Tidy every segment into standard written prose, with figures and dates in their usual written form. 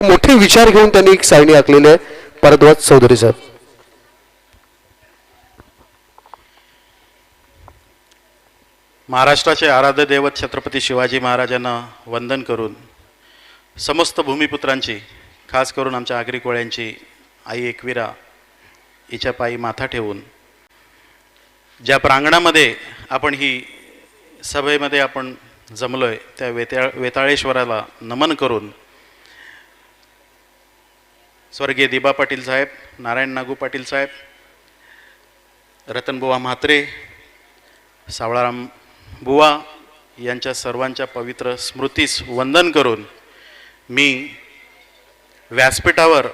मोठे विचार घेऊन त्यांनी एक सारणी आखलेली आहे. भारद्वाज चौधरी साहेब. महाराष्ट्राचे आराध्य दैवत छत्रपती शिवाजी महाराजांना वंदन करून समस्त भूमिपुत्रांची, खास करून आमच्या आगरी कोळ्यांची आई एकविरा हिच्या पायी माथा ठेवून ज्या प्रांगणामध्ये आपण ही सभेमध्ये आपण जमलोय त्या वेताळेश्वराला नमन करून स्वर्गीय दिबा पाटील साहेब, नारायण नागू पाटील साहेब, रतनबुवा म्हात्रे, सावळाराम बुवा यांच्या सर्वांच्या पवित्र स्मृतीस वंदन करून मी व्यासपीठावर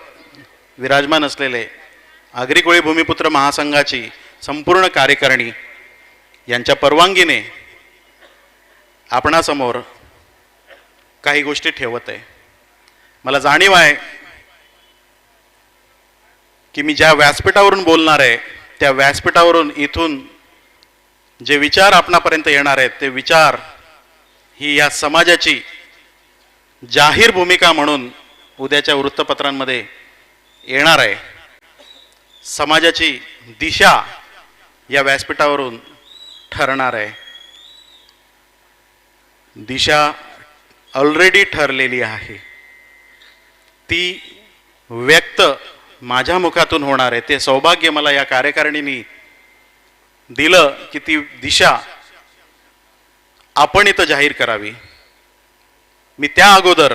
विराजमान असलेले आगरी कोळी भूमिपुत्र महासंघाची संपूर्ण कार्यकारिणी यांच्या परवानगीने आपणासमोर काही गोष्टी ठेवत आहे. मला जाणीव आहे की मी ज्या व्यासपीठावरून बोलणार आहे त्या व्यासपीठावरून इथून जे विचार आपणापर्यंत येणार आहेत ते विचार ही या समाजाची जाहीर भूमिका म्हणून उद्याच्या वृत्तपत्रांमध्ये येणार आहे. समाजाची दिशा या व्यासपीठावरून ठरणार आहे. दिशा ऑलरेडी ठरलेली आहे, ती व्यक्त माझ्या मुखातून होणार आहे. ते सौभाग्य मला या कार्यकारिणीने दिलं की ती दिशा आपण इथं जाहीर करावी. मी त्या अगोदर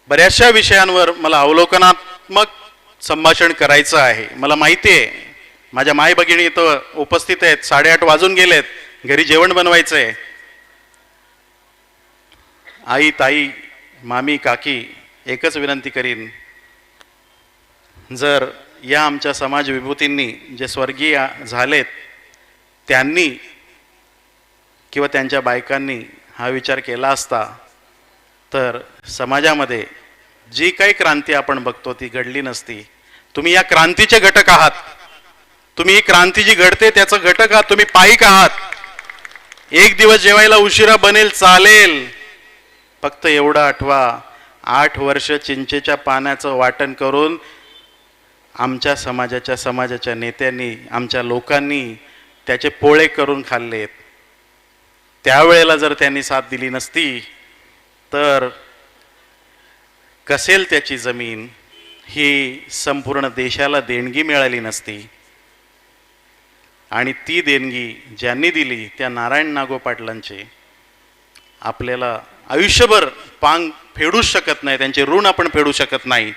बऱ्याचशा विषयांवर मला अवलोकनात्मक संभाषण करायचं आहे. मला माहिती आहे माझ्या माय भगिनी इथं उपस्थित आहेत, 8:30 वाजून गेलेत, घरी जेवण बनवायचं आहे. आई, ताई, मामी, काकी, एकच विनंती करीन, जर या आमच्या समाज विभूतींनी जे स्वर्गीय झालेत त्यांनी किंवा त्यांच्या बायकांनी हा विचार केला असता तर समाजामध्ये जी काही क्रांती आपण बघतो ती घडली नसती. तुम्ही या क्रांतीचे घटक आहात. तुम्ही ही क्रांती जी घडते त्याचं घटक आहात. तुम्ही पाईक आहात. एक दिवस जेवायला उशिरा बनेल चालेल, फक्त एवढं आठवा, 8 वर्ष चिंचेच्या पाण्याचं वाटण करून आमच्या समाजाच्या नेत्यांनी, आमच्या लोकांनी त्याचे पोळे करून खाल्लेत. त्यावेळेला जर त्यांनी साथ दिली नसती तर कसेल त्याची जमीन ही संपूर्ण देशाला देणगी मिळाली नसती. आणि ती देणगी ज्यांनी दिली त्या नारायण नागो पाटलांचे आपल्याला आयुष्यभर पांग फेडूच शकत नाही, त्यांचे ऋण आपण फेडू शकत नाही.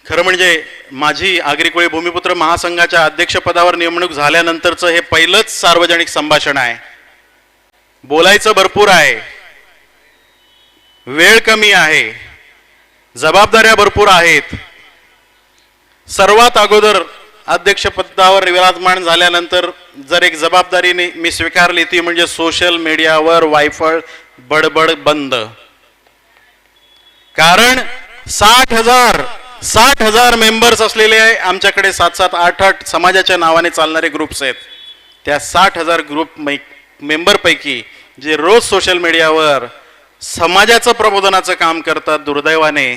खरं म्हणजे माझी आगरी कोळी भूमिपुत्र महासंघाच्या अध्यक्षपदावर नेमणूक झाल्यानंतरचं हे पहिलंच सार्वजनिक संभाषण आहे. बोलायचं भरपूर आहे, वेळ कमी आहे, जबाबदाऱ्या भरपूर आहेत. सर्वात अगोदर अध्यक्षपदावर विराजमान झाल्यानंतर जर एक जबाबदारीने मी स्वीकारली ती म्हणजे सोशल मीडियावर वायफळ बडबड बंद. कारण 60,000 मेंबर्स असलेले आमच्याकडे 7-7, 8-8 समाजाच्या नावाने चालणारे ग्रुप्स आहेत. त्या 60,000 ग्रुप मेंबरपैकी जे रोज सोशल मीडियावर समाजाचं प्रबोधनाचं काम करतात, दुर्दैवाने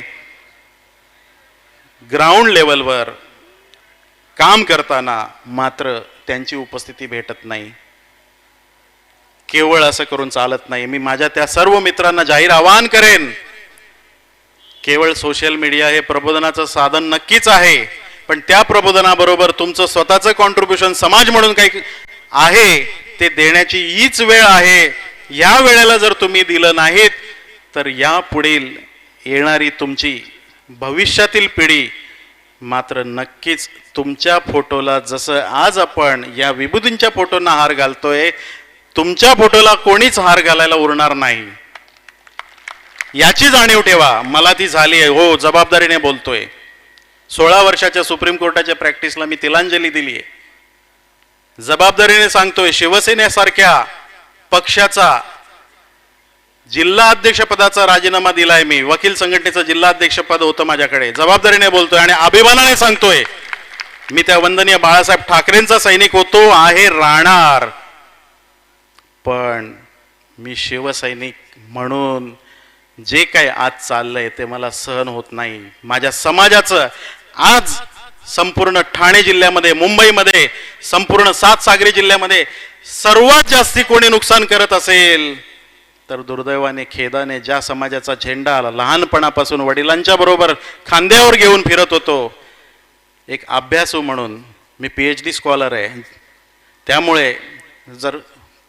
ग्राउंड लेवलवर काम करताना मात्र त्यांची उपस्थिती भेटत नाही. केवळ असं करून चालत नाही. मी माझ्या त्या सर्व मित्रांना जाहीर आवाहन करेन, केवळ सोशल मीडिया हे प्रबोधनाचं साधन नक्कीच आहे, पण त्या प्रबोधनाबरोबर तुमचं स्वतःचं कॉन्ट्रीब्युशन समाज म्हणून काही आहे ते देण्याची हीच वेळ आहे. या वेळेला जर तुम्ही दिलं नाहीत तर या पुढील येणारी तुमची भविष्यातील पिढी मात्र नक्कीच तुमच्या फोटोला, जसं आज आपण या विभूतींच्या फोटोंना हार घालतोय, तुमच्या फोटोला कोणीच हार घालायला उरणार नाही. याची जाणीव ठेवा. मला ती झाली आहे, हो, जबाबदारीने बोलतोय. 16 वर्षाच्या सुप्रीम कोर्टाच्या प्रॅक्टिसला मी तिलांजली दिली आहे. जबाबदारीने सांगतोय, शिवसेनेसारख्या पक्षाचा जिल्हा अध्यक्षपदाचा राजीनामा दिलाय मी. वकील संघटनेचं जिल्हा अध्यक्षपद होतं माझ्याकडे. जबाबदारीने बोलतोय आणि अभिमानाने सांगतोय, मी त्या वंदनीय बाळासाहेब ठाकरेंचा सैनिक होतो, आहे, राहणार. पण मी शिवसैनिक म्हणून जे काही आज चाललंय ते मला सहन होत नाही. माझ्या समाजाचं आज संपूर्ण ठाणे जिल्ह्यामध्ये, मुंबईमध्ये, संपूर्ण सातसागरी जिल्ह्यामध्ये सर्वात जास्ती कोणी नुकसान करत असेल तर दुर्दैवाने, खेदाने ज्या समाजाचा झेंडा लहानपणापासून वडिलांच्या बरोबर खांद्यावर घेऊन फिरत होतो, एक अभ्यासू म्हणून, मी PhD स्कॉलर आहे, त्यामुळे जर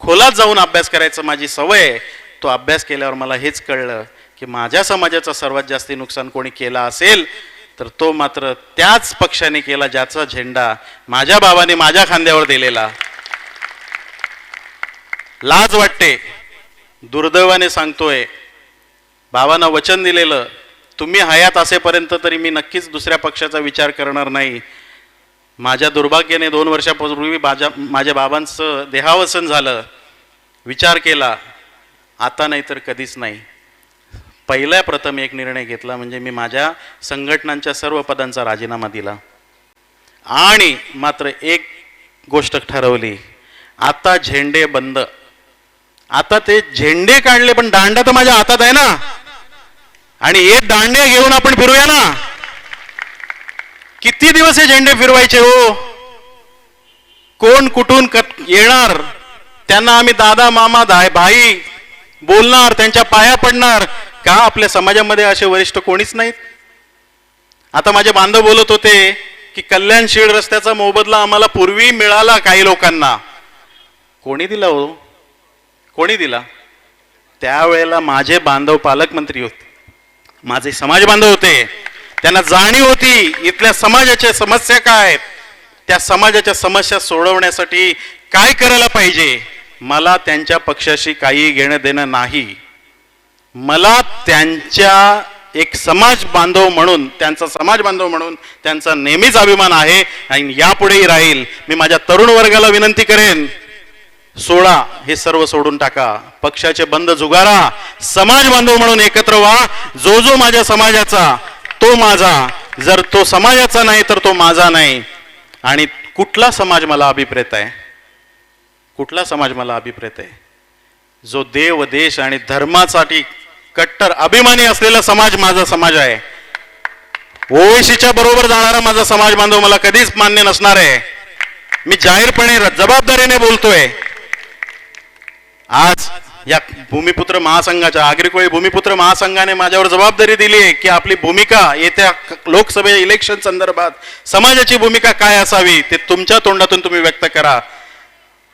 खोलात जाऊन अभ्यास करायचं माझी सवय आहे, तो अभ्यास केल्यावर मला हेच कळलं की माझ्या समाजाचं सर्वात जास्ती नुकसान कोणी केला असेल तर तो मात्र त्याच पक्षाने केला ज्याचा झेंडा माझ्या बाबाने माझ्या खांद्यावर दिलेला. लाज वाटते, दुर्दैवाने सांगतोय. बाबांना वचन दिलेलं, तुम्ही हयात असेपर्यंत तरी मी नक्कीच दुसऱ्या पक्षाचा विचार करणार नाही. माझ्या दुर्भाग्याने 2 वर्षापूर्वी माझ्या बाबांचं देहावसन झालं. विचार केला, आता नाही तर कधीच नाही. पहिल्या प्रथम एक निर्णय घेतला, म्हणजे मी माझ्या संघटनांच्या सर्व पदांचा राजीनामा दिला आणि मात्र एक गोष्ट ठरवली, आता झेंडे बंद. आता ते झेंडे काढले पण दांडा तर माझ्या हातात आहे ना, आणि हे दांडे घेऊन आपण फिरूया ना. किती दिवस हे झेंडे फिरवायचे हो? कोण कुठून येणार, त्यांना आम्ही दादा, मामा, भाई बोलणार, त्यांच्या पाया पडणार का? आपल्या समाजामध्ये असे वरिष्ठ कोणीच नाहीत. आता माझे बांधव बोलत होते की कल्याण शीळ रस्त्याचा मोबदला आम्हाला पूर्वी मिळाला काही लोकांना. कोणी दिला हो? कोणी दिला? त्यावेळेला माझे बांधव पालकमंत्री होते, माझे समाज बांधव होते, त्यांना जाणीव होती इथल्या समाजाच्या समस्या काय आहेत, त्या समाजाच्या समस्या सोडवण्यासाठी काय करायला पाहिजे. मला त्यांच्या पक्षाशी काही घेणं देणं नाही. मला त्यांच्या एक समाज बांधव म्हणून, त्यांचा समाज बांधव म्हणून त्यांचा नेहमीच अभिमान आहे आणि यापुढेही राहील. मी माझ्या तरुण वर्गाला विनंती करेन, सोडा, हे सर्व सोडून टाका, पक्षाचे बंद झुगारा, समाज बांधव म्हणून एकत्र व्हा. जो जो माझ्या समाजाचा तो माझा, जर तो समाजाचा नाही तर तो माझा नाही. आणि कुठला समाज मला अभिप्रेत आहे? कुठला समाज मला अभिप्रेत आहे? जो देव, देश आणि धर्मासाठी कट्टर अभिमानी असलेला समाज माझा समाज आहे. ओवेसीच्या बरोबर जाणारा माझा समाज बांधव मला कधीच मान्य नसणार आहे. मी जाहीरपणे जबाबदारीने बोलतोय. आज या भूमिपुत्र महासंघाच्या, आगरी भूमिपुत्र महासंघाने माझ्यावर जबाबदारी दिली आहे की आपली भूमिका येत्या लोकसभा इलेक्शन संदर्भात समाजाची भूमिका काय असावी ते तुमच्या तोंडातून तुम्ही व्यक्त करा.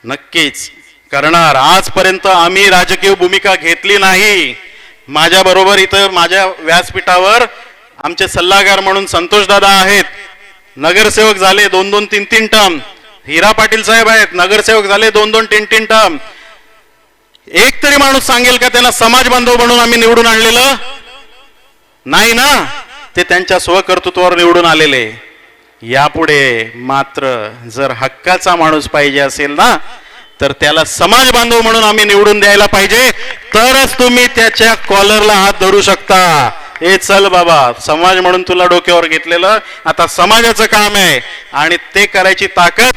नक्कीच करणार. आजपर्यंत आम्ही राजकीय भूमिका घेतली नाही. माझ्या बरोबर इथं माझ्या व्यासपीठावर आमचे सल्लागार म्हणून संतोष दादा आहेत, नगरसेवक झाले 2-2, 3-3 टर्म. हिरा पाटील साहेब आहेत, नगरसेवक झाले 2-2, 3-3 टर्म. एक तरी माणूस सांगेल का त्यांना समाज बांधव म्हणून आम्ही निवडून आणलेलं नाही ना? ते त्यांच्या स्वकर्तृत्वावर निवडून आलेले. यापुढे मात्र जर हक्काचा माणूस पाहिजे असेल ना तर त्याला समाज बांधव म्हणून आम्ही निवडून द्यायला पाहिजे, तरच तुम्ही त्याच्या कॉलरला हात धरू शकता. ए चल बाबा, समाज म्हणून तुला डोक्यावर घेतलेलं, आता समाजाचं काम आहे आणि ते करायची ताकद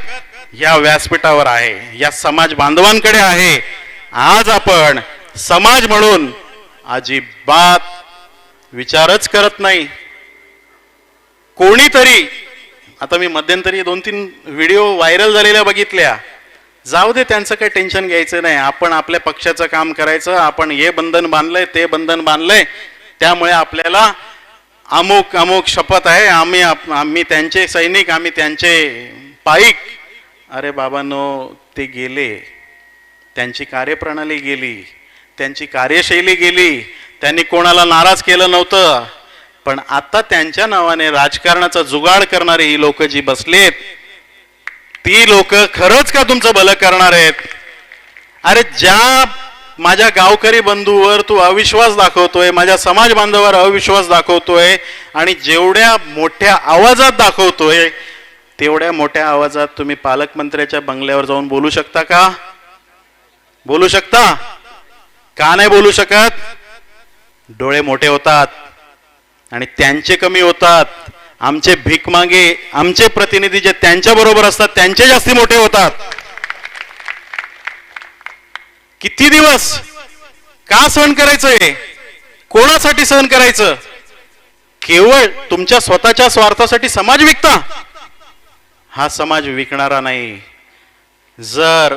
या व्यासपीठावर आहे, या समाज बांधवांकडे आहे. आज आपण समाज म्हणून अजिबात विचारच करत नाही. कोणीतरी, आता मी मध्यंतरी 2-3 व्हिडिओ व्हायरल झालेल्या बघितल्या, जाऊ दे, त्यांचं काही टेन्शन घ्यायचं नाही. आपण आपल्या पक्षाचं काम करायचं. आपण हे बंधन बांधलंय, ते बंधन बांधलंय, त्यामुळे आपल्याला अमुक अमुक शपथ आहे, आम्ही त्यांचे सैनिक, आम्ही त्यांचे पाईक. अरे बाबांनो, ते गेले, त्यांची कार्यप्रणाली गेली, त्यांची कार्यशैली गेली, त्यांनी कोणाला नाराज केलं नव्हतं. पण आता त्यांच्या नावाने राजकारणाचा जुगाड करणारी ही लोक जी बसलेत, ती लोक खरंच का तुमचं भलं करणार आहेत? अरे ज्या माझ्या गावकरी बंधूवर तू अविश्वास दाखवतोय, माझ्या समाज बांधवावर अविश्वास दाखवतोय आणि जेवढ्या मोठ्या आवाजात दाखवतोय तेवढ्या मोठ्या आवाजात तुम्ही पालकमंत्र्याच्या बंगल्यावर जाऊन बोलू शकता का? बोलू शकता का? नाही बोलू शकत. डोळे मोठे होतात आणि त्यांचे कमी होतात. आमचे भीक मागे, आमचे प्रतिनिधी जे त्यांच्या बरोबर असतात त्यांचे जास्ती मोठे होतात. किती दिवस का सहन करायचंय? कोणासाठी सहन करायचं? केवळ तुमच्या स्वतःच्या स्वार्थासाठी समाज विकता? हा समाज विकणारा नाही. जर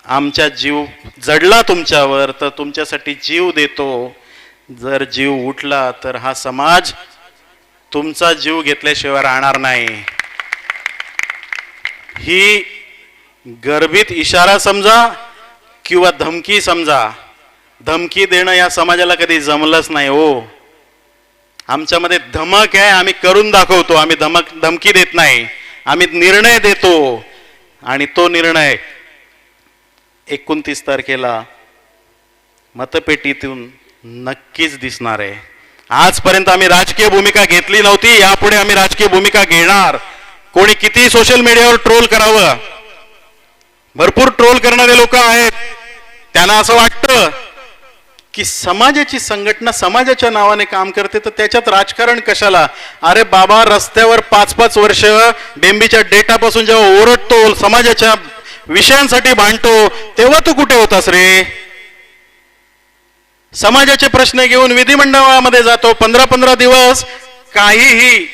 आमच्या जीव जडला तुमच्यावर तर तुमच्यासाठी जीव देतो. जर जीव उठला तर हा समाज तुमचा जीव घेतल्याशिवाय राहणार नाही. ही गर्भित इशारा समजा किंवा धमकी समजा. धमकी देणं या समाजाला कधी जमलंच नाही हो. आमच्यामध्ये धमक आहे, आम्ही करून दाखवतो. आम्ही धमकी देत नाही, आम्ही निर्णय देतो. आणि तो निर्णय 29 तारखेला मतपेटीतून नक्कीच दिसणार आहे. आजपर्यंत आम्ही राजकीय भूमिका घेतली नव्हती, यापुढे आम्ही राजकीय भूमिका घेणार. कोणी किती सोशल मीडियावर ट्रोल करावं, भरपूर ट्रोल करणारे लोक आहेत. त्यांना असं वाटतं की समाजाची संघटना समाजाच्या नावाने काम करते तर त्याच्यात राजकारण कशाला? अरे बाबा, रस्त्यावर 5-5 वर्ष डेंबीच्या डेटापासून जेव्हा ओरडतो, समाजाच्या विषयांसाठी भांडतो, तेव्हा तू कुठे होतास रे? समाजाचे प्रश्न घेऊन विधिमंडळामध्ये जातो 15-15 दिवस, काहीही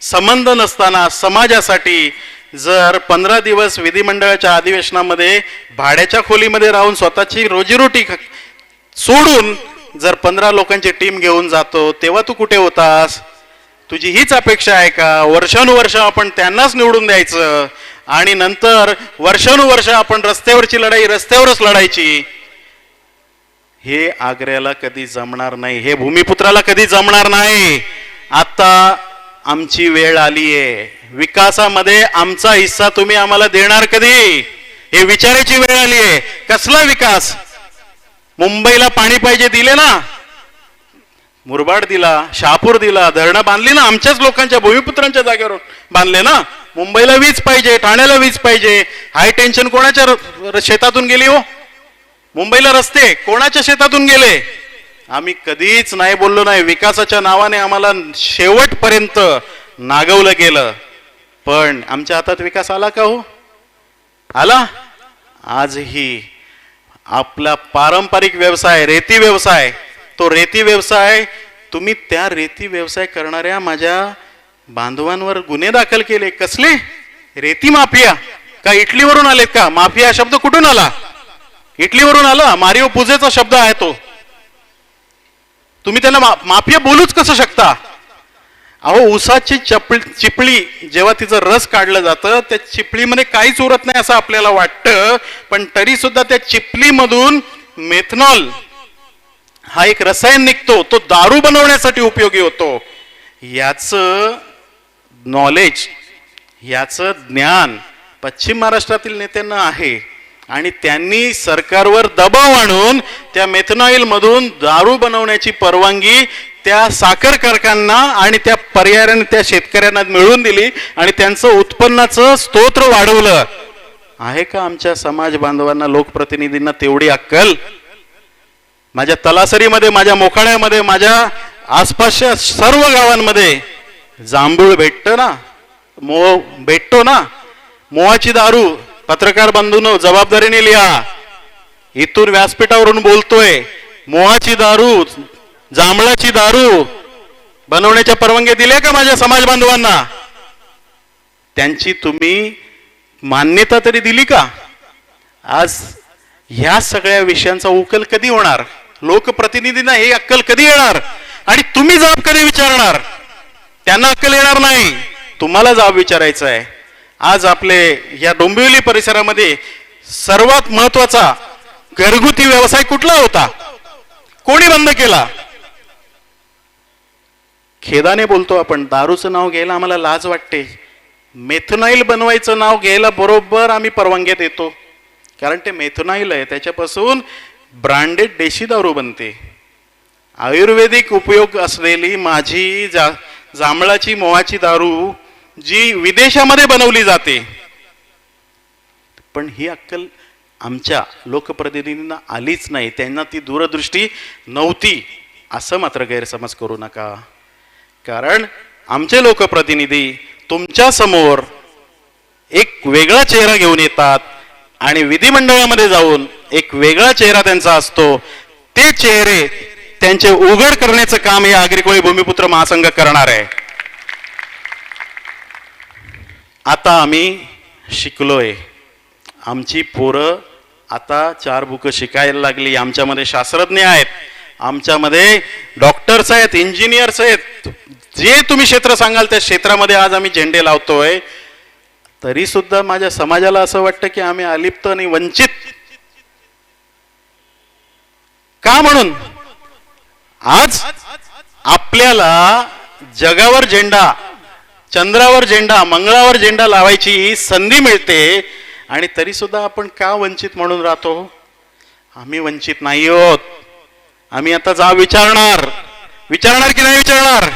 संबंध नसताना समाजासाठी जर 15 दिवस विधिमंडळाच्या अधिवेशनामध्ये भाड्याच्या खोलीमध्ये राहून स्वतःची रोजीरोटी सोडून जर 15 लोकांची टीम घेऊन जातो, तेव्हा तू कुठे होतास? तुझी हीच अपेक्षा आहे का? वर्षानुवर्ष आपण त्यांनाच निवडून द्यायचं आणि नंतर वर्षानुवर्ष आपण रस्त्यावरची लढाई रस्त्यावरच लढायची? हे आग्र्याला कधी जमणार नाही, हे भूमिपुत्राला कधी जमणार नाही. आता आमची वेळ आली आहे. विकासामध्ये आमचा हिस्सा तुम्ही आम्हाला देणार कधी? हे विचारायची वेळ आली आहे. कसला विकास? मुंबईला पाणी पाहिजे, दिले ना? मुरबाड दिला, शहापूर दिला, धरणं बांधली ना? आमच्याच लोकांच्या भूमिपुत्रांच्या जागेवर बांधले ना? मुंबईला वीज पाहिजे, ठाण्याला वीज पाहिजे. हाय टेन्शन कोणाच्या शेतातून गेली हो? मुंबईला रस्ते कोणाच्या शेतातून गेले? आम्ही कधीच नाही बोललो नाही. विकासाच्या नावाने आम्हाला शेवटपर्यंत नागवलं गेलं, पण आमच्या हातात विकास आला का हो? आला? आजही आपला पारंपरिक व्यवसाय रेती व्यवसाय, तो रेती व्यवसाय, तुम्ही त्या रेती व्यवसाय करणाऱ्या माझ्या बांधवांवर गुन्हे दाखल केले. कसले? रेती माफिया का? इटलीवरून आलेत का? माफिया शब्द कुठून आला? इटलीवरून आला. मारिओ पुझेचा शब्द आहे तो. तुम्ही त्यांना माफिया बोलूच कसं शकता? अहो, उसाची चिपळी जेव्हा तिचं रस काढलं जातं, त्या चिपळीमध्ये काहीच उरत नाही असं आपल्याला वाटतं, पण तरी सुद्धा त्या चिपळीमधून मेथनॉल हा एक रसायन निघतो, तो दारू बनवण्यासाठी उपयोगी होतो. याचं नॉलेज, याचं ज्ञान पश्चिम महाराष्ट्रातील नेत्यांना आहे आणि त्यांनी सरकारवर दबाव आणून त्या मेथनॉईल मधून दारू बनवण्याची परवानगी त्या साखर कारखान्यांना आणि त्या पर्यायाने त्या शेतकऱ्यांना मिळवून दिली आणि त्यांचं उत्पन्नाचं स्तोत्र वाढवलं. आहे का आमच्या समाज बांधवांना, लोकप्रतिनिधींना तेवढी अक्कल? माझ्या तलासरीमध्ये, माझ्या मोखाड्यामध्ये, माझ्या आसपासच्या सर्व गावांमध्ये जांभूळ भेटतं ना, मोह भेटतो ना. मोहाची दारू, पत्रकार बंधूंनो जबाबदारीने लिहा, इथून व्यासपीठावरून बोलतोय. मोहाची दारू, जांभळाची दारू बनवण्याच्या परवानगी दिल्या का माझ्या समाज बांधवांना? त्यांची तुम्ही मान्यता तरी दिली का? आज ह्या सगळ्या विषयांचा उकल कधी होणार? लोकप्रतिनिधींना हे अक्कल कधी येणार? आणि तुम्ही जाब कधी विचारणार? त्यांना अक्कल येणार नाही, तुम्हाला जाब विचारायचा आहे. आज आपले या डोंबिवली परिसरामध्ये सर्वात महत्वाचा घरगुती व्यवसाय कुठला होता? कोणी बंद केला? खेदाने बोलतो आपण, दारूचं नाव घ्यायला आम्हाला लाज वाटते. मेथनॉईल बनवायचं नाव घ्यायला बरोबर आम्ही परवानग्यात येतो, कारण ते मेथनॉईल आहे, त्याच्यापासून ब्रँडेड देशी दारू बनते. आयुर्वेदिक उपयोग असलेली माझी जांभळाची मोहाची दारू जी विदेशामध्ये बनवली जाते. पण ही अक्कल आमच्या लोकप्रतिनिधींना आलीच नाही, त्यांना ती दूरदृष्टी नव्हती असं मात्र गैरसमज करू नका. कारण आमचे लोकप्रतिनिधी तुमच्या समोर एक वेगळा चेहरा घेऊन येतात आणि विधिमंडळामध्ये जाऊन एक वेगळा चेहरा त्यांचा असतो. ते चेहरे त्यांचे उघड करण्याचं काम हे आगरी कोळी भूमिपुत्र महासंघ करणार आहे. आता आम्ही शिकलोय, आमची पोरं आता 4 बुकं शिकायला लागली. आमच्यामध्ये शास्त्रज्ञ आहेत, आमच्यामध्ये डॉक्टर्स आहेत, इंजिनियर्स आहेत. जे तुम्ही क्षेत्र सांगाल त्या क्षेत्रामध्ये आज आम्ही झेंडे लावतोय. तरी सुद्धा माझ्या समाजाला असं वाटतं की आम्ही अलिप्त आणि वंचित का. म्हणून आज आपल्याला जगावर झेंडा, चंद्रावर झेंडा, मंगळावर झेंडा लावायची संधी मिळते आणि तरी सुद्धा आपण का वंचित म्हणून राहतो. आम्ही वंचित नाही आहोत. आम्ही आता जा विचारणार की नाही विचारणार.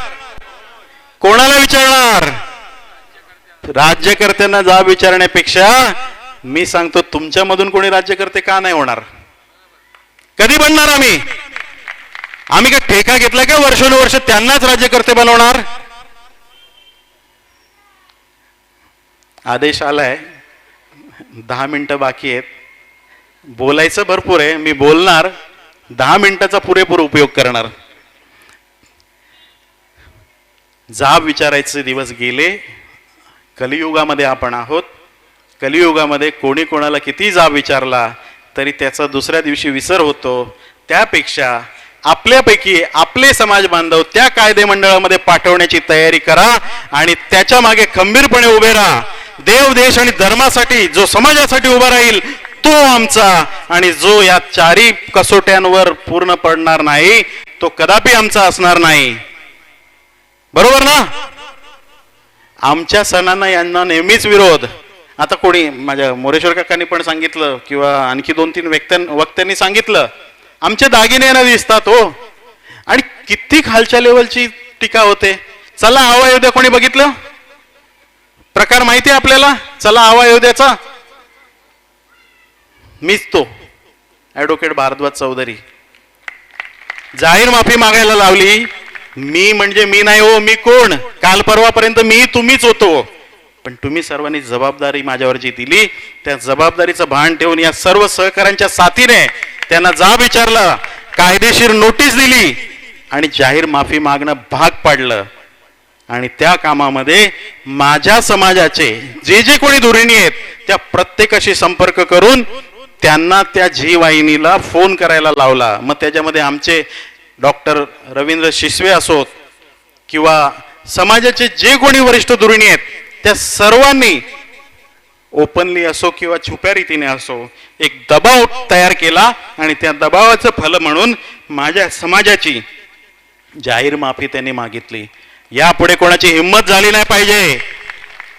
कोणाला विचारणार. राज्यकर्त्यांना जा विचारण्यापेक्षा मी सांगतो तुमच्यामधून कोणी राज्यकर्ते का नाही होणार. कधी बनणार आम्ही. आम्ही काय ठेका घेतला का वर्षानुवर्ष त्यांनाच राज्यकर्ते बनवणार. आदेश आलाय, 10 मिनिटं बाकी आहेत. बोलायचं भरपूर आहे, मी बोलणार, 10 मिनिटाचा पुरेपूर उपयोग करणार. जाब विचारायचे दिवस गेले. कलियुगामध्ये आपण आहोत. कलियुगामध्ये कोणी कोणाला किती जाब विचारला तरी त्याचा दुसऱ्या दिवशी विसर होतो. त्यापेक्षा आपल्यापैकी आपले समाज बांधव त्या कायदे मंडळामध्ये पाठवण्याची तयारी करा आणि त्याच्या मागे खंबीरपणे उभे राहा. देव, देश आणि धर्मासाठी जो समाजासाठी उभा राहील तो आमचा, आणि जो या 4 कसोट्यांवर पूर्ण पडणार नाही तो कदापि आमचा असणार नाही. बरोबर ना. आमच्या सणांना यांना नेहमीच विरोध. आता कोणी माझ्या मोरेश्वर काकांनी पण सांगितलं किंवा आणखी 2-3 वक्त्यांनी सांगितलं आमचे दागिने यांना दिसतात हो. आणि किती खालच्या लेवलची टीका होते. चला हवा येऊ द्या. कोणी बघितलं प्रकार माहिती आहे आपल्याला. चला हवा येऊ द्याचा मीच तो ऍडव्होकेट भारद्वाज चौधरी. जाहीर माफी मागायला लावली. मी म्हणजे मी नाही हो. मी कोण. काल परवापर्यंत मी तुम्हीच होतो. पण तुम्ही सर्वांनी जबाबदारी माझ्यावर जी दिली त्या जबाबदारीचं भान ठेवून या सर्व सहकाऱ्यांच्या साथीने त्यांना जाब विचारला, कायदेशीर नोटीस दिली आणि जाहीर माफी मागणं भाग पाडलं. आणि त्या कामामध्ये माझ्या समाजाचे जे जे कोणी धुरीणी आहेत त्या प्रत्येकाशी संपर्क करून त्यांना त्या झी वाहिनीला फोन करायला लावला. मग त्याच्यामध्ये आमचे डॉक्टर रवींद्र शिसवे असोत किंवा समाजाचे जे कोणी वरिष्ठ धुरीणी आहेत त्या सर्वांनी ओपनली असो किंवा छुप्या रीतीने असो एक दबाव तयार केला आणि त्या दबावाचं फल म्हणून माझ्या समाजाची जाहीर माफी त्यांनी मागितली. यापुढे कोणाची हिंमत झाली नाही पाहिजे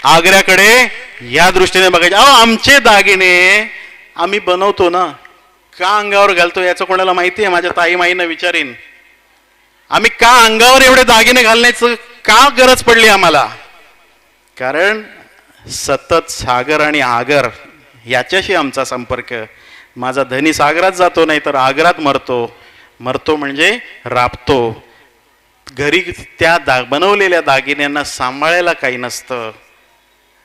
आग्र्याकडे या दृष्टीने बघायचे. अहो आमचे दागिने आम्ही बनवतो ना, का अंगावर घालतो याचं कोणाला माहिती आहे. माझ्या ताई माईंना विचारीन आम्ही का अंगावर एवढे दागिने घालण्याचं का गरज पडली आम्हाला. कारण सतत सागर आणि आगर याच्याशी आमचा संपर्क. माझा धनी सागरात जातो नाही तर आगरात मरतो. मरतो म्हणजे राबतो. घरी त्या बनवलेल्या दागिन्यांना सांभाळायला काही नसतं.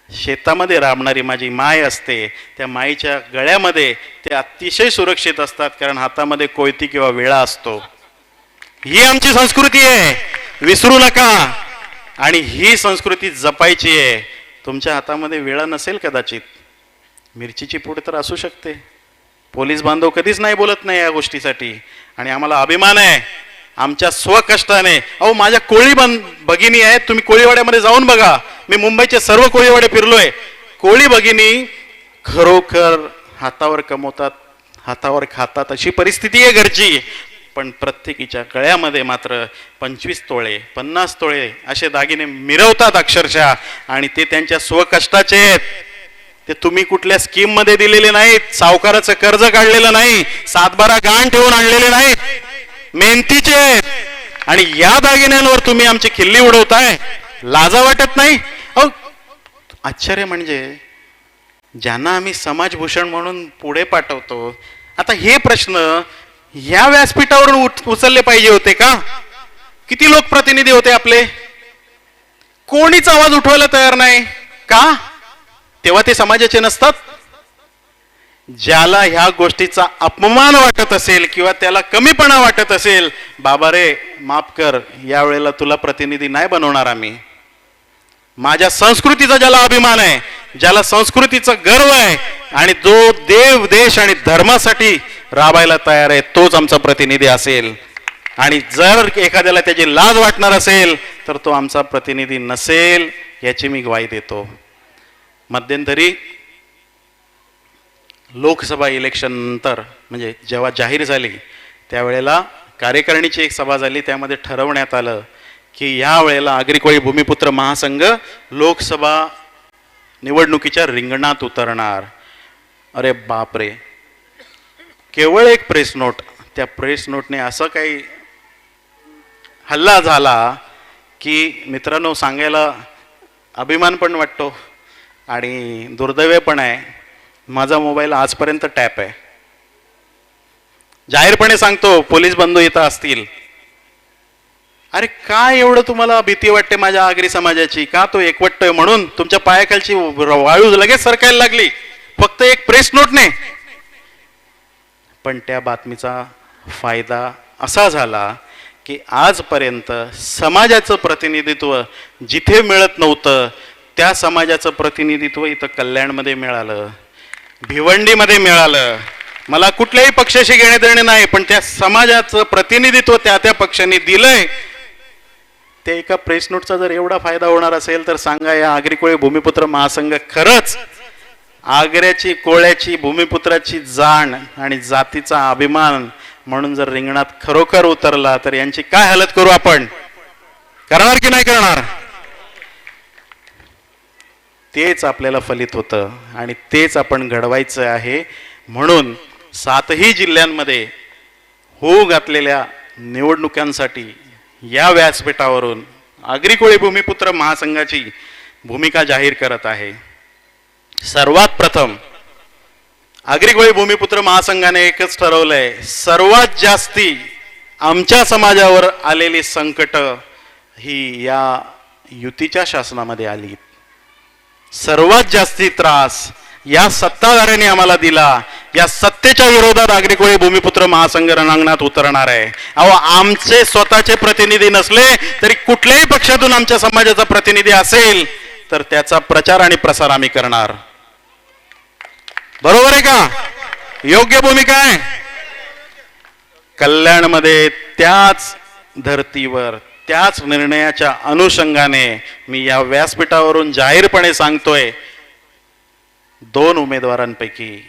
शेतामध्ये राबणारी माझी माय असते. त्या माईच्या गळ्यामध्ये ते अतिशय सुरक्षित असतात कारण हातामध्ये कोयती किंवा विळा असतो. ही आमची संस्कृती आहे, विसरू नका. आणि ही संस्कृती जपायची आहे. तुमच्या हातामध्ये विळा नसेल कदाचित, मिरचीची पूड तर असू शकते. पोलीस बांधव कधीच नाही बोलत नाही या गोष्टीसाठी आणि आम्हाला अभिमान आहे आमच्या स्वकष्टाने. अहो माझ्या कोळी भगिनी आहेत, तुम्ही कोळीवाड्यामध्ये जाऊन बघा. मी मुंबईचे सर्व कोळीवाडे फिरलोय. कोळी भगिनी खरोखर हातावर कमवतात, हातावर खातात अशी परिस्थिती आहे घरची. पण प्रत्येकीच्या गळ्यामध्ये मात्र 25 तोळे 50 तोळे असे दागिने मिरवतात अक्षरशः. आणि ते त्यांच्या स्वकष्टाचे आहेत. ते तुम्ही कुठल्या स्कीम मध्ये दिलेले नाहीत, सावकाराचं कर्ज काढलेलं नाही, 7-12 गाण ठेवून आणलेले नाहीत, मेहनतीचे आहेत. आणि या दागिन्यांवर तुम्ही आमची खिल्ली उडवताय. लाजा वाटत नाही. अहो आश्चर्य म्हणजे ज्यांना आम्ही समाजभूषण म्हणून पुढे पाठवतो. आता हे प्रश्न या व्यासपीठावरून उचलले पाहिजे होते का. किती लोकप्रतिनिधी होते आपले, कोणीच आवाज उठवायला तयार नाही का. तेव्हा ते समाजाचे नसतात. ज्याला ह्या गोष्टीचा अपमान वाटत असेल किंवा त्याला कमीपणा वाटत असेल, बाबा रे माफ कर, यावेळेला तुला प्रतिनिधी नाही बनवणार आम्ही. माझ्या संस्कृतीचा ज्याला अभिमान आहे, ज्याला संस्कृतीचा गर्व आहे आणि जो देव देश आणि धर्मासाठी राबायला तयार आहे, तोच आमचा प्रतिनिधी असेल. आणि जर एखाद्याला त्याची लाज वाटणार असेल तर तो आमचा प्रतिनिधी नसेल, याची मी ग्वाही देतो. मध्यंतरी लोकसभा इलेक्शन नंतर म्हणजे जेव्हा जाहीर झाली त्यावेळेला कार्यकारिणीची एक सभा झाली. त्यामध्ये ठरवण्यात आलं की या वेळेला आगरी कोळी भूमिपुत्र महासंघ लोकसभा निवडणुकीच्या रिंगणात उतरणार. अरे बापरे, केवळ एक प्रेस नोट, त्या प्रेस नोटने असं काही हल्ला झाला की मित्रांनो, सांगायला अभिमान पण वाटतो आणि दुर्दैव पण आहे. माझा मोबाईल आजपर्यंत टॅप आहे. जाहीरपणे सांगतो, पोलीस बंधू इथं असतील, अरे काय एवढं तुम्हाला भीती वाटते माझ्या आगरी समाजाची? का तो एकवटतोय म्हणून तुमच्या पायाखालची वाळू लगेच सरकायला लागली फक्त एक प्रेस नोटने? पण त्या बातमीचा फायदा असा झाला की आजपर्यंत समाजाचं प्रतिनिधित्व जिथे मिळत नव्हतं त्या समाजाचं प्रतिनिधित्व इथं कल्याणमध्ये मिळालं, भिवंडीमध्ये मिळालं. मला कुठल्याही पक्षाशी घेणे देणे नाही, पण त्या समाजाचं प्रतिनिधित्व त्या त्या पक्षांनी दिलंय. त्या एका प्रेस नोटचा जर एवढा फायदा होणार असेल तर सांगा, या आगरी कोळी भूमिपुत्र महासंघ खरंच आग्र्याची कोळ्याची भूमिपुत्राची जाण आणि जातीचा अभिमान म्हणून जर रिंगणात खरोखर उतरला तर यांची काय हालत करू आपण? करणार की नाही करणार? तेच आपल्याला फलित होतं आणि तेच आपण घडवायचं आहे. म्हणून 7ही जिल्ह्यांमध्ये होऊ घातलेल्या निवडणुकांसाठी या व्यासपीठावरून आगरी कोळी भूमिपुत्र महासंघाची भूमिका जाहीर करत आहे. सर्वात प्रथम आगरी कोळी भूमिपुत्र महासंघाने एकच ठरवलंय, सर्वात जास्ती आमच्या समाजावर आलेली संकट ही या युतीच्या शासनामध्ये आली. सर्वात जास्ती त्रास या सत्ताधाऱ्यांनी आम्हाला दिला. या सत्तेच्या विरोधात आगरी कोळी भूमिपुत्र महासंघ रणांगणात उतरणार आहे. अहो, आमचे स्वतःचे प्रतिनिधी नसले तरी कुठल्याही पक्षातून आमच्या समाजाचा प्रतिनिधी असेल तर त्याचा प्रचार आणि प्रसार आम्ही करणार. बरोबर आहे का? योग्य भूमिका आहे. कल्याणमध्ये त्याच धर्तीवर त्याच निर्णयाच्या अनुषंगाने मी या व्यासपीठावरून जाहीरपणे सांगतोय, 2 उमेदवारांपैकी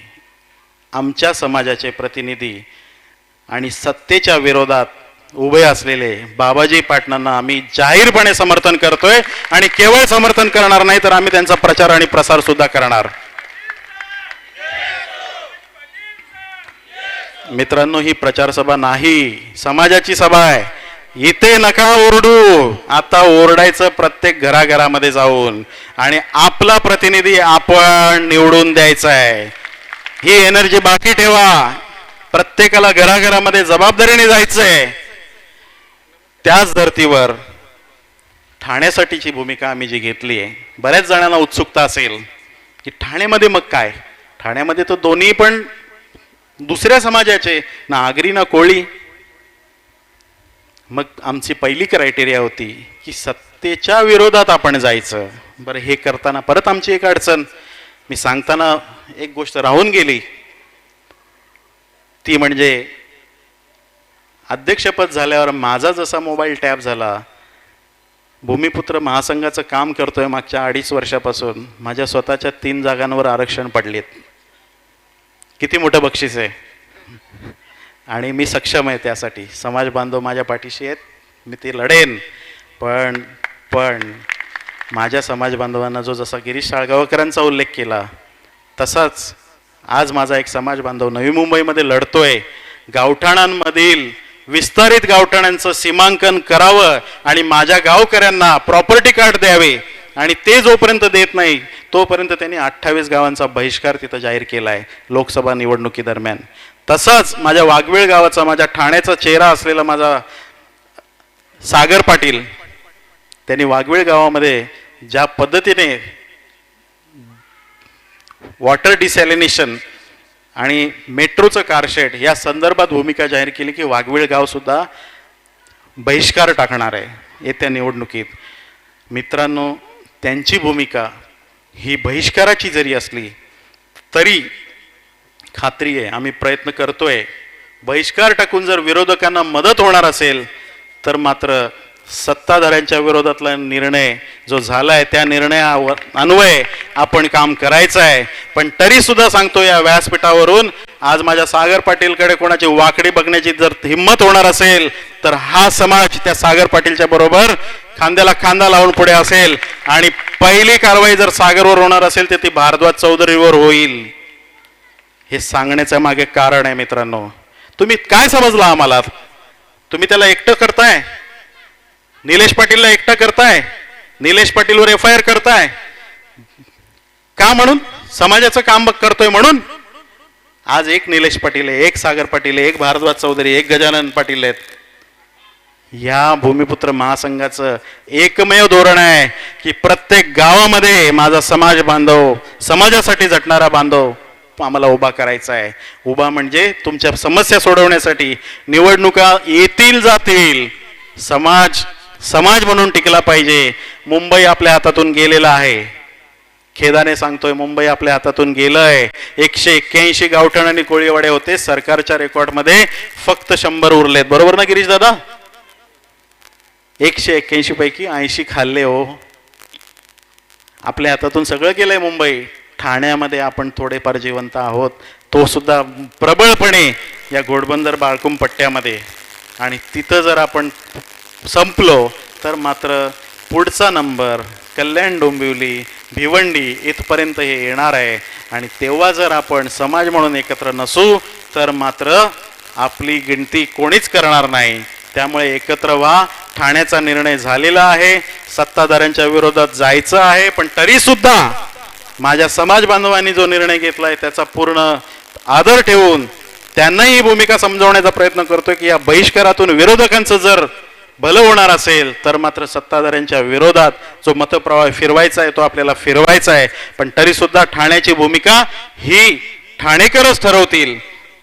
आमच्या समाजाचे प्रतिनिधी आणि सत्तेच्या विरोधात उभे असलेले बाबाजी पाटणांना आम्ही जाहीरपणे समर्थन करतोय. आणि केवळ समर्थन करणार नाही तर आम्ही त्यांचा प्रचार आणि प्रसार सुद्धा करणार. मित्रांनो, ही प्रचार सभा नाही, समाजाची सभा आहे. इथे नका ओरडू. आता ओरडायचं प्रत्येक घराघरामध्ये जाऊन आणि आपला प्रतिनिधी आपण निवडून द्यायचा आहे. ही एनर्जी बाकी ठेवा. प्रत्येकाला घराघरामध्ये जबाबदारीने जायचंय. त्याच धर्तीवर ठाण्यासाठीची भूमिका आम्ही जी घेतली आहे, बऱ्याच जणांना उत्सुकता असेल की ठाण्यामध्ये मग काय? ठाण्यामध्ये तर दोन्ही पण दुसऱ्या समाजाचे, ना आगरी ना कोळी. मग आमची पहिली क्रायटेरिया होती की सत्तेच्या विरोधात आपण जायचं. बरं, हे करताना परत आमची एक अडचण, मी सांगताना एक गोष्ट राहून गेली, ती म्हणजे अध्यक्षपद झाल्यावर माझा जसा मोबाईल टॅप झाला, भूमिपुत्र महासंघाचं काम करतोय मागच्या 2.5 वर्षापासून, माझ्या स्वतःच्या 3 जागांवर आरक्षण पडलेत. किती मोठं बक्षीस आहे. आणि मी सक्षम आहे त्यासाठी. समाज बांधव माझ्या पाठीशी आहेत, मी ते लढेन. पण माझ्या समाज बांधवांना जो जसा गिरीश साळगावकरांचा उल्लेख केला तसाच आज माझा एक समाज बांधव नवी मुंबईमध्ये लढतोय. गावठाणांमधील विस्तारित गावठाणांचं सीमांकन करावं आणि माझ्या गावकऱ्यांना प्रॉपर्टी कार्ड द्यावे, आणि ते जोपर्यंत देत नाही तोपर्यंत त्यांनी 28 गावांचा बहिष्कार तिथं जाहीर केला आहे लोकसभा निवडणुकीदरम्यान. तसाच माझ्या वाघवेळ गावाचा, माझ्या ठाण्याचा चेहरा असलेला माझा सागर पाटील, त्यांनी वाघवेळ गावामध्ये ज्या पद्धतीने वॉटर डिसॅलिनेशन आणि मेट्रोचं कारशेड या संदर्भात भूमिका जाहीर केली की वाघवीळ गाव सुद्धा बहिष्कार टाकणार आहे येत्या निवडणुकीत. मित्रांनो, त्यांची भूमिका ही बहिष्काराची जरी असली तरी खात्री आहे आम्ही प्रयत्न करतोय. बहिष्कार टाकून जर विरोधकांना मदत होणार असेल तर मात्र सत्ताधाऱ्यांच्या विरोधातला निर्णय जो झाला आहे त्या निर्णयान्वये आपण काम करायचं आहे. पण तरी सुद्धा सांगतो, या व्यासपीठावरून आज माझ्या सागर पाटीलकडे कोणाची वाकडी बघण्याची जर हिंमत होणार असेल तर हा समाज त्या सागर पाटीलच्या बरोबर खांद्याला खांदा लावून पुढे असेल. आणि पहिली कारवाई जर सागरवर होणार असेल तर ती भारद्वाज चौधरीवर होईल. हे सांगण्याच्या मागे कारण आहे मित्रांनो. तुम्ही काय समजला आम्हाला? तुम्ही त्याला एकटं करताय, निलेश पाटीलला एकटा करताय, निलेश पाटीलवर FIR करताय का? म्हणून समाजाचं काम करतोय म्हणून. आज एक निलेश पाटील आहे, एक सागर पाटील आहे, एक भारद्वाज चौधरी, एक गजानन पाटील आहेत. या भूमिपुत्र महासंघाचं एकमेव धोरण आहे की प्रत्येक गावामध्ये माझा समाज बांधव, समाजासाठी झटणारा बांधव आम्हाला उभा करायचा आहे. उभा म्हणजे तुमच्या समस्या सोडवण्यासाठी. निवडणुका येतील जातील, समाज म्हणून टिकला पाहिजे. मुंबई आपल्या हातातून गेलेला आहे, खेदाने सांगतोय, मुंबई आपल्या हातातून गेलंय. 181 गावठण आणि कोळीवाडे होते, सरकारच्या रेकॉर्डमध्ये फक्त 100 उरलेत. बरोबर ना गिरीश दादा? 181 पैकी 80 खाल्ले हो. आपल्या हातातून सगळं गेलंय मुंबई. ठाण्यामध्ये आपण थोडेफार जिवंत आहोत, तो सुद्धा प्रबळपणे या घोडबंदर बाळकुम पट्ट्यामध्ये. आणि तिथं जर आपण संपलो तर मात्र पुढचा नंबर कल्याण, डोंबिवली, भिवंडी इथपर्यंत हे येणार आहे. आणि तेव्हा जर आपण समाज म्हणून एकत्र नसू तर मात्र आपली गिनती कोणीच करणार नाही. त्यामुळे एकत्र व्हा. ठाण्याचा निर्णय झालेला आहे, सत्ताधाऱ्यांच्या विरोधात जायचं आहे. पण तरी सुद्धा माझ्या समाज बांधवांनी जो निर्णय घेतलाय त्याचा पूर्ण आदर ठेवून त्यांनाही ही भूमिका समजवण्याचा प्रयत्न करतोय की या बहिष्कारातून विरोधकांचं जर भलं होणार असेल तर मात्र सत्ताधाऱ्यांच्या विरोधात जो मतप्रवाह फिरवायचा आहे तो आपल्याला फिरवायचा आहे. पण तरी सुद्धा ठाण्याची भूमिका ही ठाणेकरच ठरवतील.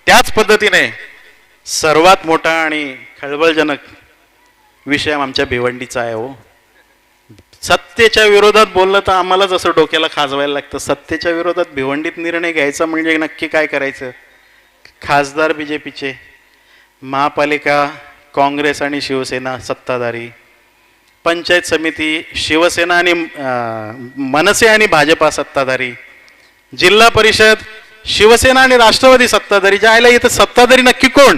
त्याच पद्धतीने सर्वात मोठा आणि खळबळजनक विषय आमच्या भिवंडीचा आहे हो. सत्तेच्या विरोधात बोललं तर आम्हाला जसं डोक्याला खाजवायला लागतं. सत्तेच्या विरोधात भिवंडीत निर्णय घ्यायचा म्हणजे नक्की काय करायचं? खासदार BJPचे, महापालिका काँग्रेस आणि शिवसेना सत्ताधारी, पंचायत समिती शिवसेना आणि मनसे आणि भाजपा सत्ताधारी, जिल्हा परिषद शिवसेना आणि राष्ट्रवादी सत्ताधारी. ज्याला इथं सत्ताधारी नक्की कोण?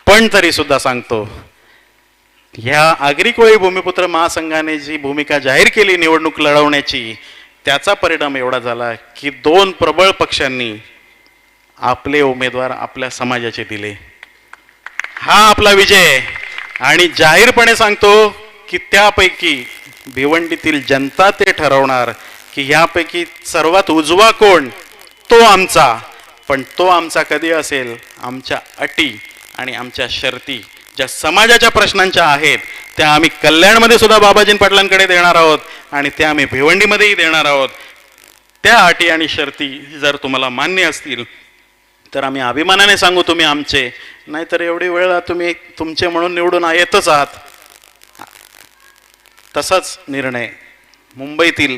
पण तरी सुद्धा सांगतो, ह्या आगरी कोळी भूमिपुत्र महासंघाने जी भूमिका जाहीर केली निवडणूक लढवण्याची, त्याचा परिणाम एवढा झाला की 2 प्रबळ पक्षांनी आपले उमेदवार आपल्या समाजाचे दिले. हा आपला विजय. आणि जाहीरपणे सांगतो की त्यापैकी भिवंडीतील जनता ते ठरवणार की यापैकी सर्वात उजवा कोण, तो आमचा. पण तो आमचा कधी असेल? आमच्या अटी आणि आमच्या शर्ती ज्या समाजाच्या प्रश्नांच्या आहेत त्या आम्ही कल्याणमध्ये सुद्धा बाबाजी पाटलांकडे देणार आहोत आणि त्या आम्ही भिवंडीमध्येही देणार आहोत. त्या अटी आणि शर्ती जर तुम्हाला मान्य असतील तर आम्ही अभिमानाने सांगू तुम्ही आमचे, नाहीतर एवढी वेळ तुम्ही तुमचे म्हणून निवडून येतच आहात. तसाच निर्णय मुंबईतील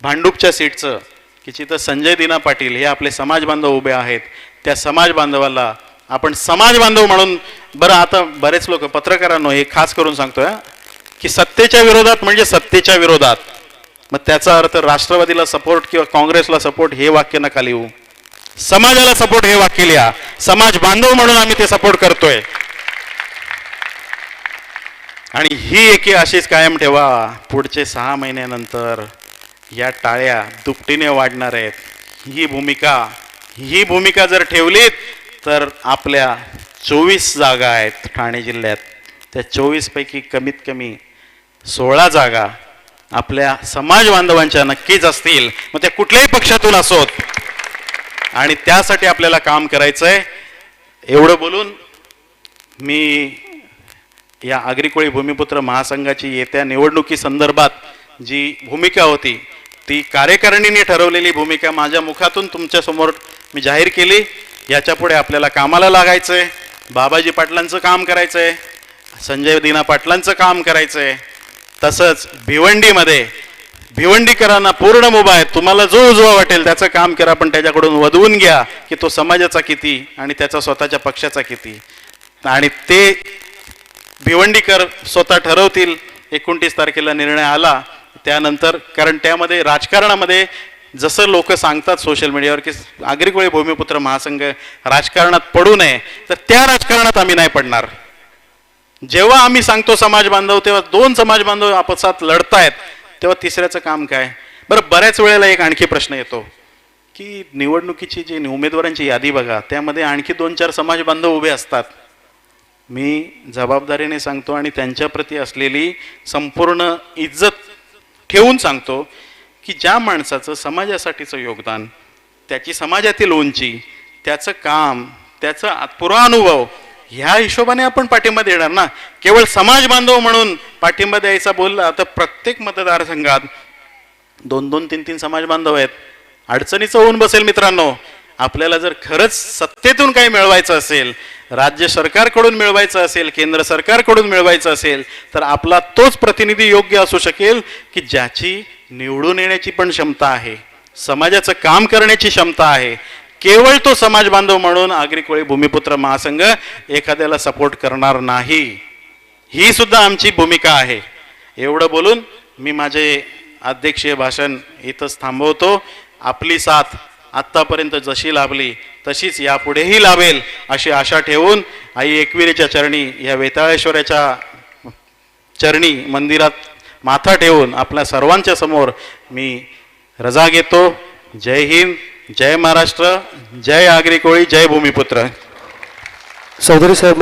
भांडूपच्या सीटचं की जिथं संजय दिना पाटील हे आपले समाज बांधव उभे आहेत, त्या समाज बांधवाला आपण समाज बांधव म्हणून. बरं, आता बरेच लोक पत्रकारांनो हे खास करून सांगतोय की सत्तेच्या विरोधात म्हणजे सत्तेच्या विरोधात, मग त्याचा अर्थ राष्ट्रवादीला सपोर्ट किंवा काँग्रेसला सपोर्ट हे वाक्य नका लिहू. समाजाला सपोर्ट हे वाक्य लिहा. समाज बांधव म्हणून आम्ही ते सपोर्ट करतोय. आणि ही एकी अशीच कायम ठेवा. पुढचे 6 महिन्यानंतर या टाळ्या दुपटीने वाढणार आहेत. ही भूमिका जर ठेवलीत तर आपल्या 24 जागा आहेत ठाणे जिल्ह्यात, त्या 24 पैकी कमीत कमी 16 जागा आपल्या समाज बांधवांच्या नक्कीच असतील, मग त्या कुठल्याही पक्षातून असोत. आणि त्यासाठी आपल्याला काम करायचं आहे. एवढं बोलून मी या आगरी कोळी भूमिपुत्र महासंघाची येत्या निवडणुकी संदर्भात जी भूमिका होती ती कार्यकारिणीने ठरवलेली भूमिका माझ्या मुखातून तुमच्यासमोर मी जाहीर केली. याच्या पुढे आपल्याला कामाला लागायचंय. बाबाजी पाटलांचं काम करायचंय, संजय दिना पाटलांचं काम करायचंय. तसंच भिवंडीमध्ये भिवंडीकरांना पूर्ण मुभा आहे. तुम्हाला जो उजवा वाटेल त्याचं काम करा, पण त्याच्याकडून वधवून घ्या की तो समाजाचा किती आणि त्याचा स्वतःच्या पक्षाचा किती. आणि ते भिवंडीकर स्वतः ठरवतील. 29 तारखेला निर्णय आला त्यानंतर, कारण त्यामध्ये राजकारणामध्ये जसं लोक सांगतात सोशल मीडियावर की आगरी कोळी भूमिपुत्र महासंघ राजकारणात पडू नये, तर त्या राजकारणात आम्ही नाही पडणार. जेव्हा आम्ही सांगतो समाज बांधव, तेव्हा 2 समाज बांधव आपसात लढतायत, तेव्हा तिसऱ्याचं काम काय. बरं, बऱ्याच वेळेला एक आणखी प्रश्न येतो की निवडणुकीची जी उमेदवारांची यादी बघा, त्यामध्ये आणखी 2-4 समाज बांधव उभे असतात. मी जबाबदारीने सांगतो आणि त्यांच्याप्रती असलेली संपूर्ण इज्जत ठेवून सांगतो की ज्या माणसाचं समाजासाठीचं योगदान, त्याची समाजातील उंची, त्याचं काम, त्याचा पुरानुभव, ह्या हिशोबाने आपण पाठिंबा देणार ना. केवळ समाज बांधव म्हणून पाठिंबा द्यायचा बोलला तर प्रत्येक मतदारसंघात 2-2, 3-3 समाज बांधव आहेत. अडचणीचं होऊन बसेल मित्रांनो. आपल्याला जर खरंच सत्तेतून काही मिळवायचं असेल, राज्य सरकारकडून मिळवायचं असेल, केंद्र सरकारकडून मिळवायचं असेल, तर आपला तोच प्रतिनिधी योग्य असू शकेल की ज्याची निवडून येण्याची पण क्षमता आहे, समाजाचं काम करण्याची क्षमता आहे. केवळ तो समाज बांधव म्हणून आगरी कोळी भूमिपुत्र महासंघ एखाद्याला सपोर्ट करणार नाही. ही सुद्धा आमची भूमिका आहे. एवढं बोलून मी माझे अध्यक्षीय भाषण इथंच थांबवतो. आपली साथ आत्तापर्यंत जशी लाभली तशीच यापुढेही लाभेल अशी आशा ठेवून आई एकविरेच्या चरणी, या वेताळेश्वराच्या चरणी मंदिरात माथा ठेवून आपल्या सर्वांच्या समोर मी रजा घेतो. जय हिंद, जय महाराष्ट्र, जय आगरी कोळी, जय भूमिपुत्र. चौधरी साहेब